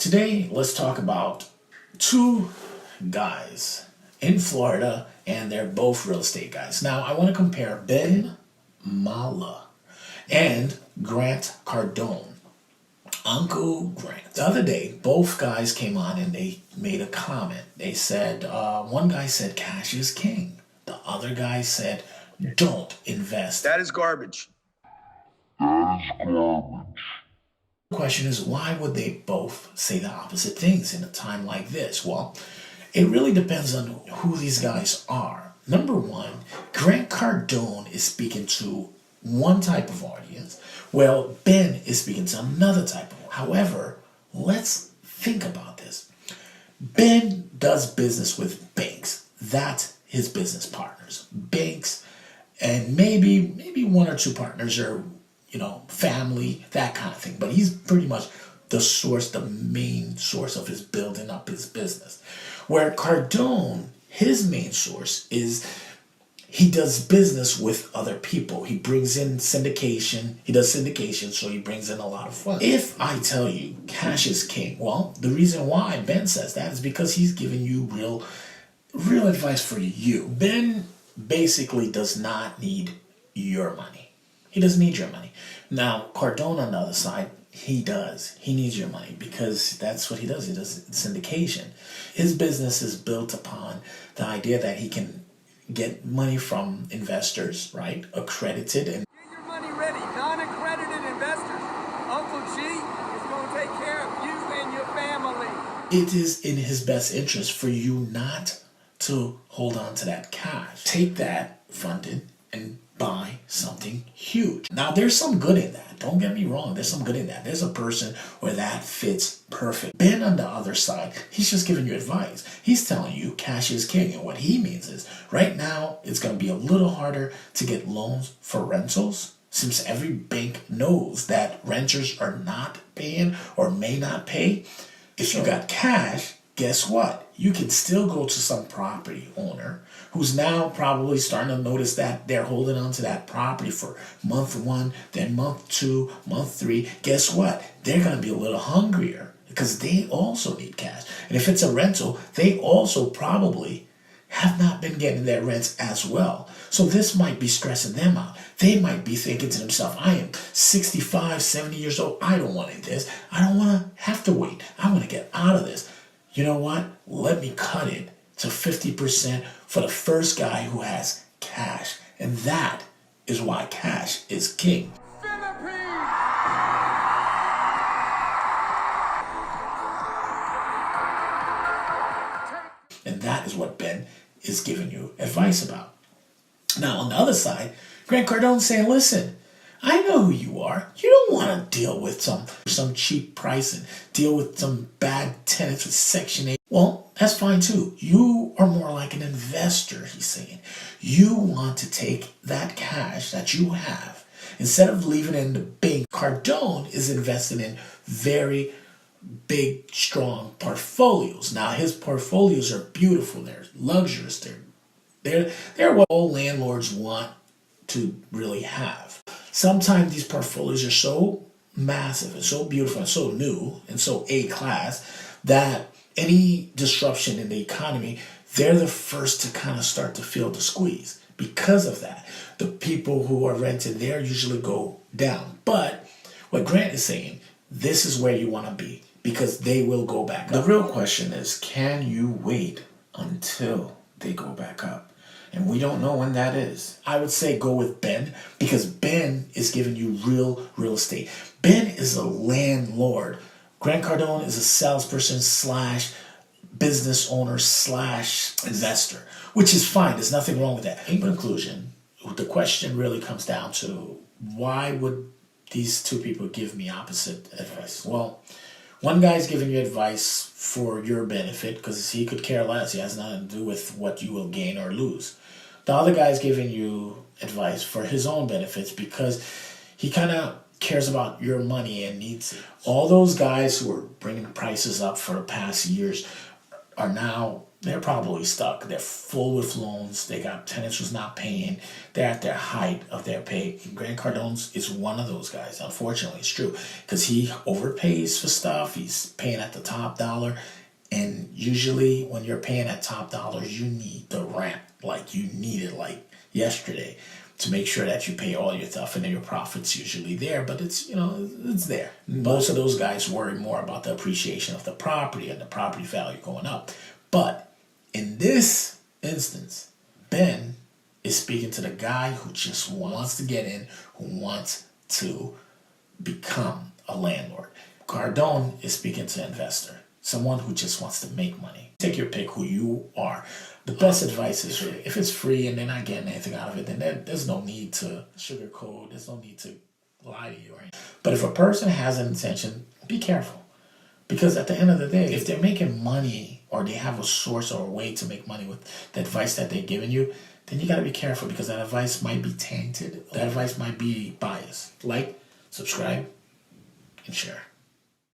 Today, let's talk about two guys in Florida, and they're both real estate guys. Now, I want to compare Ben Mallah and Grant Cordon. Uncle Grant. The other day, both guys came on and they made a comment. They said, one guy said cash is king. The other guy said, don't invest. That is garbage. The question is, why would they both say the opposite things in a time like this? Well, it really depends on who these guys are. Number one, Grant Cardone is speaking to one type of audience, while Ben is speaking to another type of. However, let's think about this. Ben does business with banks. That's his business partners. Banks, and maybe one or two partners are, family, that kind of thing. But he's pretty much the main source of his building up his business. Where Cardone, his main source is he does business with other people. He brings in syndication. He does syndication, so he brings in a lot of funds. If I tell you cash is king, well, the reason why Ben says that is because he's giving you real advice for you. Ben basically does not need your money. He doesn't need your money. Now, Cardone on the other side, he does. He needs your money because that's what he does. He does syndication. His business is built upon the idea that he can get money from investors, right? Accredited and Get your money ready. Non-accredited investors. Uncle G is going to take care of you and your family. it is in his best interest for you not to hold on to that cash. Take that funded and buy something huge. Now, there's some good in that. Don't get me wrong. There's some good in that. There's a person where that fits perfect. Ben on the other side, he's just giving you advice. He's telling you cash is king. And what he means is right now, it's going to be a little harder to get loans for rentals since every bank knows that renters are not paying or may not pay. If you got cash, guess what? You can still go to some property owner who's now probably starting to notice that they're holding on to that property for month one, then month two, month three. Guess what? They're going to be a little hungrier because they also need cash. And if it's a rental, they also probably have not been getting their rents as well. So this might be stressing them out. They might be thinking to themselves, I am 65, 70 years old. I don't want this. I don't want to have to wait. I want to get out of this. You know what? Let me cut it to 50% for the first guy who has cash. And that is why cash is king. And that is what Ben is giving you advice about. Now, on the other side, Grant Cardone saying, listen, I know who you are. You don't want to deal with some cheap price and deal with some bad tenants with Section 8. Well, that's fine too. You are more like an investor, he's saying. You want to take that cash that you have, instead of leaving it in the bank. Cardone is investing in very big, strong portfolios. Now, his portfolios are beautiful. They're luxurious. They're what all landlords want to really have. Sometimes these portfolios are so massive and so beautiful and so new and so A-class that any disruption in the economy, they're the first to kind of start to feel the squeeze. Because of that, the people who are renting there usually go down. But what Grant is saying, this is where you want to be because they will go back up. The real question is, can you wait until they go back up? And we don't know when that is. I would say go with Ben because Ben is giving you real estate. Ben is a landlord. Grant Cardone is a salesperson / business owner / investor, which is fine. There's nothing wrong with that. In conclusion, the question really comes down to why would these two people give me opposite advice? Well, one guy's giving you advice for your benefit because he could care less. He has nothing to do with what you will gain or lose. The other guy's giving you advice for his own benefits because he kind of cares about your money and needs it. All those guys who are bringing prices up for the past years are now, they're probably stuck. They're full with loans. They got tenants who's not paying. They're at their height of their pay. And Grant Cardone is one of those guys. Unfortunately, it's true. Because he overpays for stuff. He's paying at the top dollar. And usually when you're paying at top dollars, you need the ramp. Like you need it like yesterday to make sure that you pay all your stuff, and then your profit's usually there, but it's, it's there. Most of those guys worry more about the appreciation of the property and the property value going up. But in this instance, Ben is speaking to the guy who just wants to get in, who wants to become a landlord. Cardone is speaking to an investor, someone who just wants to make money. Take your pick who you are. The best advice is free. If it's free and they're not getting anything out of it, then there's no need to sugarcoat. There's no need to lie to you. Or anything. But if a person has an intention, be careful. Because at the end of the day, if they're making money or they have a source or a way to make money with the advice that they're giving you, then you got to be careful because that advice might be tainted. That advice might be biased. Like, subscribe, and share.